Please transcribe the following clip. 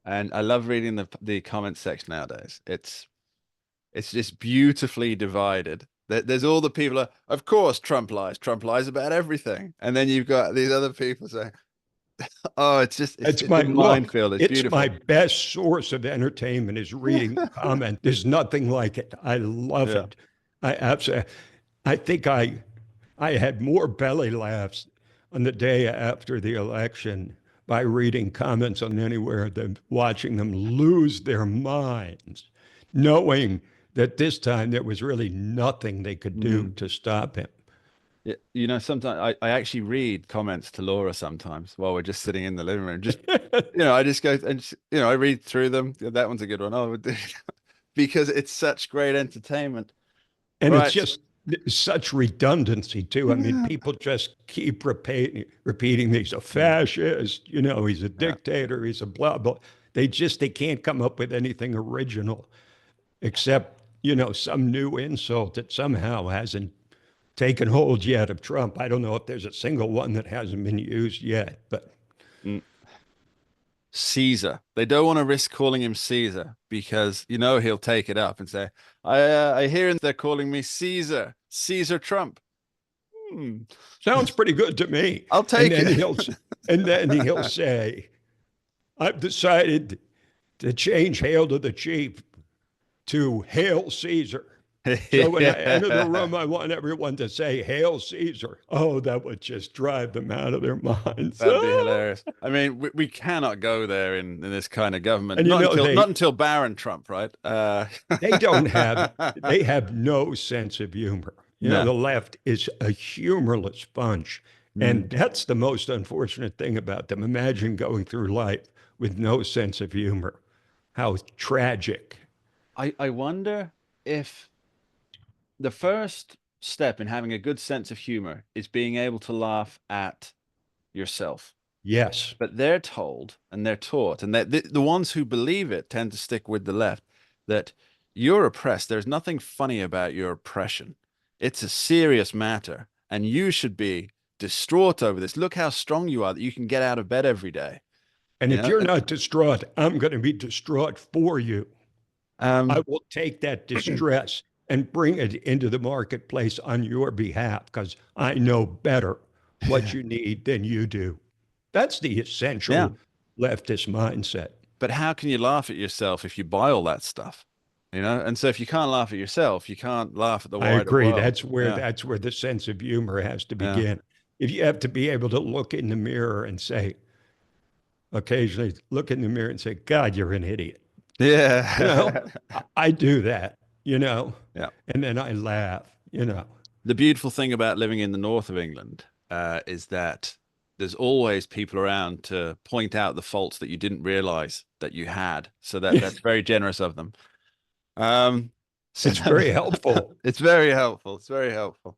And I love reading the comment section nowadays. It's just beautifully divided. There's all the people are, of course, Trump lies. Trump lies about everything. And then you've got these other people saying, oh, It's it's a my look. minefield. It's It's my beautiful. best source of entertainment is reading the comment. There's nothing like it. I love Yeah. it. I absolutely. I think I had more belly laughs on the day after the election by reading comments on anywhere than watching them lose their minds, knowing that this time there was really nothing they could do Mm. to stop him. Yeah, sometimes I actually read comments to Laura sometimes while we're just sitting in the living room. Just, I just go and I read through them. Yeah, that one's a good one. Oh, because it's such great entertainment. And it's Right. just such redundancy too. I mean, Yeah. people just keep repeating he's a fascist, he's a Yeah. dictator, he's a blah blah. They can't come up with anything original except, some new insult that somehow hasn't taken hold yet of Trump. I don't know if there's a single one that hasn't been used yet, but Mm. Caesar. They don't want to risk calling him Caesar because he'll take it up and say, I hear they're calling me Caesar, Caesar Trump. Hmm. sounds pretty good to me. I'll And take then it. he'll say, I've decided to change hail to the chief to Hail Caesar. So when I enter the Yeah. room, I want everyone to say, Hail Caesar. Oh, that would just drive them out of their minds. That'd be hilarious. I mean, we cannot go there in this kind of government. And Not until Baron Trump, right? they don't have they have no sense of humor. No. The left is a humorless bunch. And Mm. that's the most unfortunate thing about them. Imagine going through life with no sense of humor. How tragic. I wonder if the first step in having a good sense of humor is being able to laugh at yourself. Yes. But they're told and they're taught, and the ones who believe it tend to stick with the left, that you're oppressed. There's nothing funny about your oppression. It's a serious matter, and you should be distraught over this. Look how strong you are that you can get out of bed every day. And You if know, you're not distraught, I'm going to be distraught for you. I um, will take that distress and bring it into the marketplace on your behalf because I know better what you need than you do. That's the yeah. essential leftist mindset. But how can you laugh at yourself if you buy all that stuff? And so if you can't laugh at yourself, you can't laugh at the I wider agree. world. That's where Yeah, that's where the sense of humor has to yeah, begin. If you have to be able to look in the mirror and say, occasionally look in the mirror and say, God, you're an idiot. You know, yeah, I do that, you know, yeah. and then I laugh. The beautiful thing about living in the north of England is that there's always people around to point out the faults that you didn't realize that you had. So that's very generous of them. So It's very helpful. it's very helpful. It's very helpful.